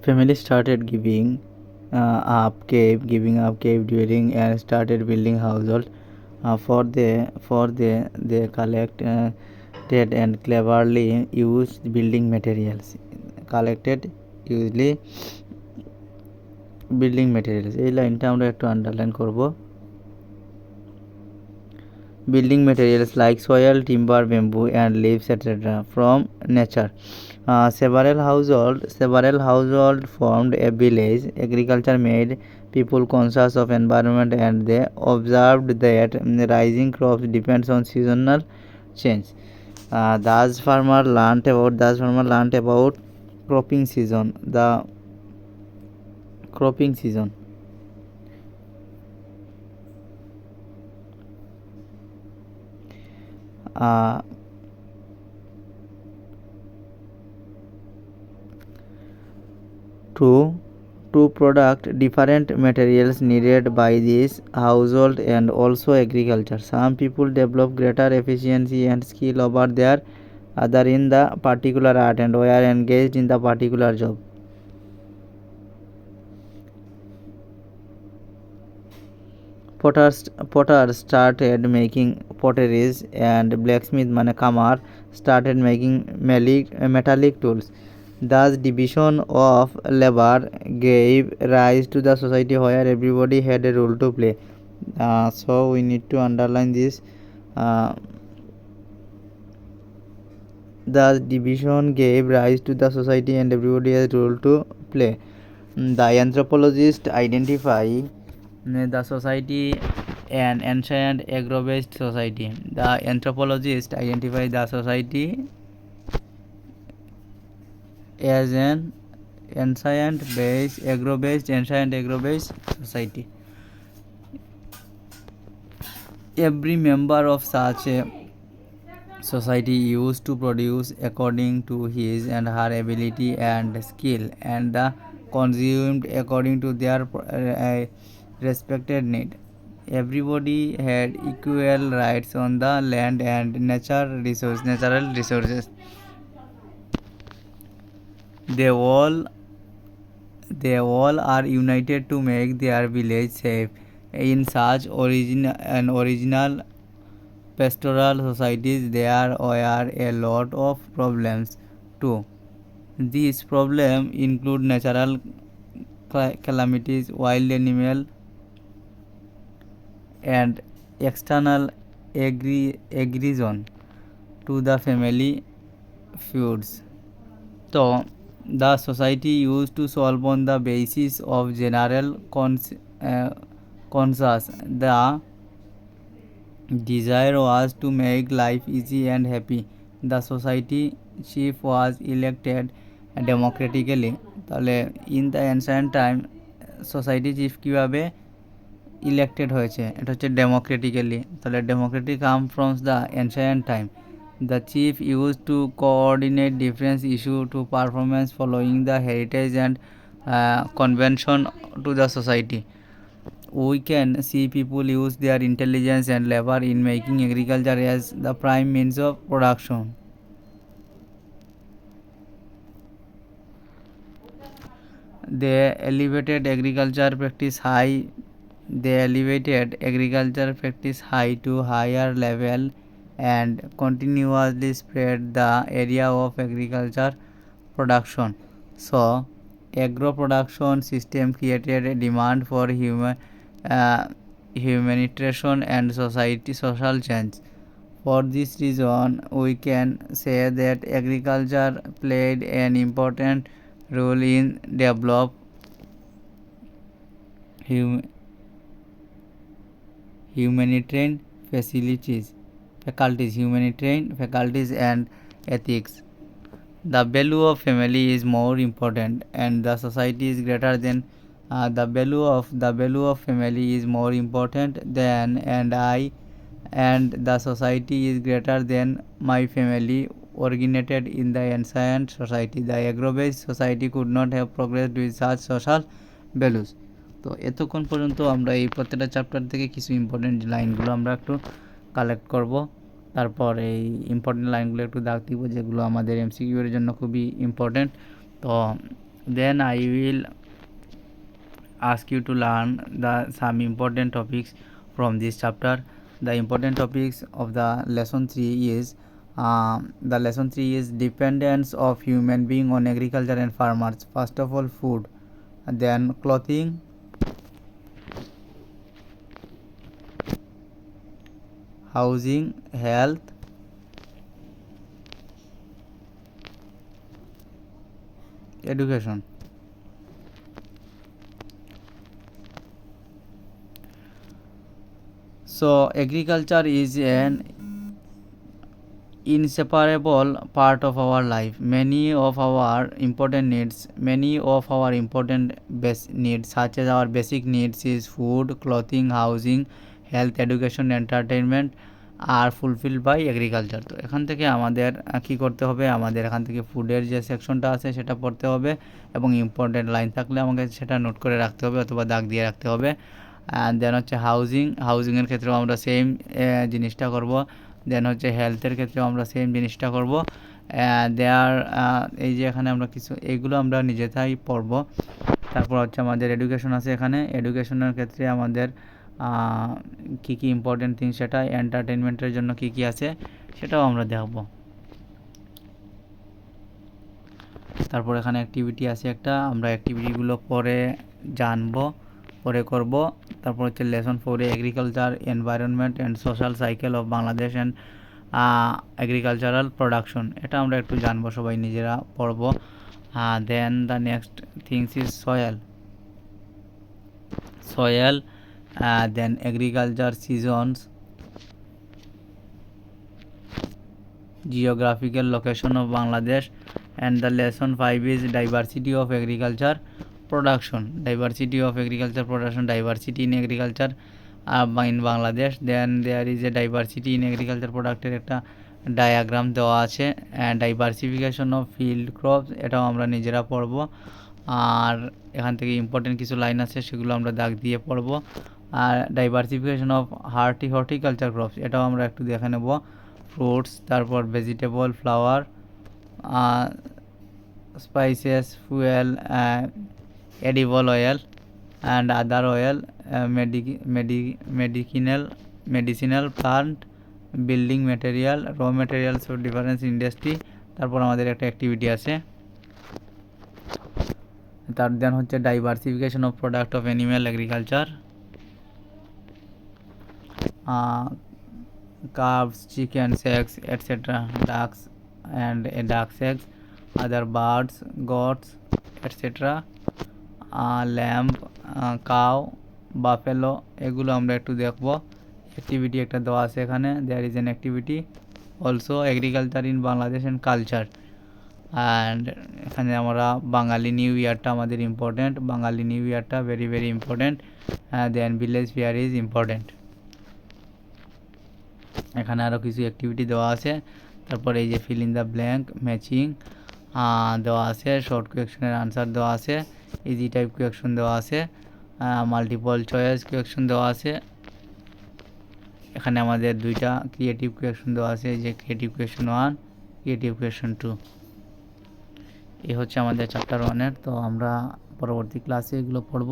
Family started giving up cave during and started building household. They collected and cleverly used building materials. Collected usually building materials, এই লাইনটা আমরা একটু underline করব। building materials like soil, timber, bamboo and leaves etc. from nature. Several household formed a village. Agriculture made people conscious of environment and they observed that rising crops depends on seasonal change. Thus farmer learned about cropping season. The cropping season. To product different materials needed by this household and also agriculture. Some people develop greater efficiency and skill over their other in the particular art and were engaged in the particular job. Potters started making potteries and blacksmith kamar started making metallic tools. Thus division of labor gave rise to the society where everybody had a role to play. So we need to underline this. The division gave rise to the society and everybody has a role to play. The anthropologist identify the society an ancient agro-based society. The anthropologist identify the society as an ancient agro-based society. Every member of such a society used to produce according to his and her ability and skill and the consumed according to their respected need. Everybody had equal rights on the land and natural resources. They all are united to make their village safe. In such original pastoral societies there were a lot of problems too. These problems include natural calamities, wild animal and external aggression to the family feuds. So the society used to solve on the basis of general consensus. The desire was to make life easy and happy. The society chief was elected democratically. তাহলে in the ancient time society chief কীভাবে elected হয়েছে, এটা হচ্ছে democratically. তাহলে democratic come from the ancient time. The chief used to coordinate different issues to performance following the heritage and convention to the society. We can see people use their intelligence and labor in making agriculture as the prime means of production. They elevated agriculture practice high to higher level and continuously spread the area of agriculture production. So agro production system created a demand for humanitarian and social change. For this reason we can say that agriculture played an important role in develop humanitarian faculties and ethics. The value of family is more important and the society is greater than the value of family is more important than and the society is greater than my family originated in the ancient society. The agro-based society could not have progressed with such social values. তো এতক্ষণ পর্যন্ত আমরা এই প্রত্যেকটা chapter থেকে কিছু important লাইনগুলো আমরা একটু কালেক্ট করব। তারপর এই ইম্পর্টেন্ট লাইনগুলো একটু দাগ দিব যেগুলো আমাদের এমসিকিউ এর জন্য খুবই ইম্পর্টেন্ট। তো Then I will ask you to learn some important topics from this chapter. The important topics of the lesson 3 is the lesson 3 is dependence of human being on agriculture and farmers. First of all, food, then clothing, housing, health, education. So agriculture is an inseparable part of our life. Many of our important basic needs, such as our basic needs is food, clothing, housing, health, education, entertainment, আর fulfil by agriculture. তো এখান থেকে আমাদের কী করতে হবে, আমাদের এখান থেকে ফুডের যে সেকশনটা আছে সেটা পড়তে হবে এবং ইম্পর্টেন্ট লাইন থাকলে আমাকে সেটা নোট করে রাখতে হবে অথবা দাগ দিয়ে রাখতে হবে। দেন হচ্ছে হাউজিংয়ের ক্ষেত্রেও আমরা সেম জিনিসটা করব। দেন হচ্ছে হেলথের ক্ষেত্রেও আমরা সেম জিনিসটা করব। দেয়ার এই যে এখানে আমরা কিছু এইগুলো আমরা নিজেরাই পড়ব। তারপর হচ্ছে আমাদের এডুকেশন আছে, এখানে এডুকেশনের ক্ষেত্রে আমাদের কী কী ইম্পর্টেন্ট থিং, সেটা এন্টারটেনমেন্টের জন্য কী কী আছে সেটাও আমরা দেখব। তারপর এখানে অ্যাক্টিভিটি আছে একটা, আমরা অ্যাক্টিভিটিগুলো পরে জানবো, পরে করব। তারপর হচ্ছে lesson 4 agriculture, environment and social cycle of Bangladesh and agricultural production, এটা আমরা একটু জানবো, সবাই নিজেরা পড়ব। Then the next things is soil, then agriculture seasons, geographical location of Bangladesh, and the lesson 5 is diversity of agriculture production, diversity in agriculture in Bangladesh. Then there is a diversity in agriculture producted একটা diagram দেওয়া আছে। Diversification of field crops, এটাও আমরা নিজেরা পড়ব। আর এখান থেকে important কিছু লাইন আছে সেগুলো আমরা দাগ দিয়ে পড়ব। আর ডাইভার্সিফিকেশন অফ হর্টিকালচার ক্রপস, এটাও আমরা একটু দেখে নেব। ফ্রুটস, তারপর vegetable, flower, spices, fuel, edible oil and other oil, medicinal plant, building material, র ম্যাটেরিয়ালস ফর ডিফারেন্স ইন্ডাস্ট্রি। তারপর আমাদের একটা অ্যাক্টিভিটি আছে। তার দেন হচ্ছে diversification of product of animal agriculture, calves, chickens, eggs, etc., ducks and ducks eggs, other birds, goats, etc., lamb, cow, buffalo, এগুলো আমরা একটু দেখব। অ্যাক্টিভিটি একটা দেওয়া আছে এখানে, there is an activity also agriculture in Bangladesh and culture. And এখানে আমরা বাঙালি নিউ ইয়ারটা আমাদের ইম্পর্টেন্ট, বাঙালি নিউ ইয়ারটা very very important. Then village fair is important. এখানে আরও কিছু অ্যাক্টিভিটি দেওয়া আছে। তারপর এই যে fill in the blank, matching দেওয়া আছে, শর্ট কোয়েকশনের আনসার দেওয়া আছে, ইজি টাইপ কোয়েকশন দেওয়া আছে, মাল্টিপল চয়েস কোয়েকশন দেওয়া আছে। এখানে আমাদের দুইটা ক্রিয়েটিভ কোয়েকশন দেওয়া আছে, যে ক্রিয়েটিভ কোয়েকশন 1, ক্রিয়েটিভ কোয়েকশন 2। এই হচ্ছে আমাদের চ্যাপ্টার 1-এর। তো আমরা পরবর্তী ক্লাসে এগুলো পড়ব।